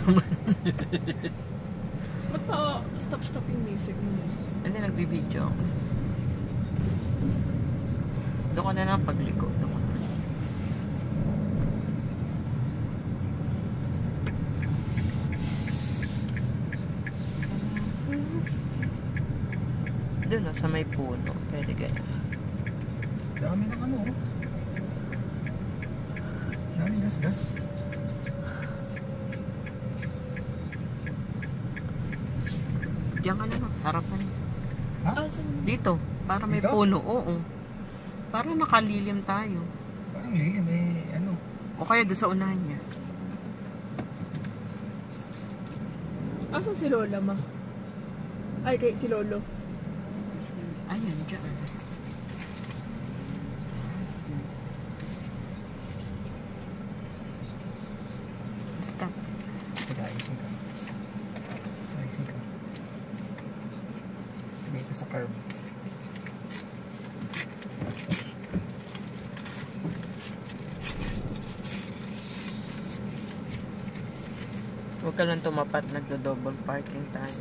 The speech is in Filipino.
naman. Ba't pa stop yung music mo? Hindi, nagbibideo ako. Doon ka na lang pagliko. Doon ka na. Doon na, sa may puno. Pwede kaya. Dami ng ano. Daming gas-gas. Diyan ka na lang. Harapan. Ha? Dito. Para may Dito? puno. Oo. Para nakalilim tayo. Parang lilim ano. O kaya doon sa unahan niya. Asan si Lola, ma? Ay, kay si Lolo. Ayun, dyan. Stop. Teka, ayusin ka. Ayusin ka. Lagay ko sa curb. Huwag ka lang tumapat, nagdo-double parking tayo.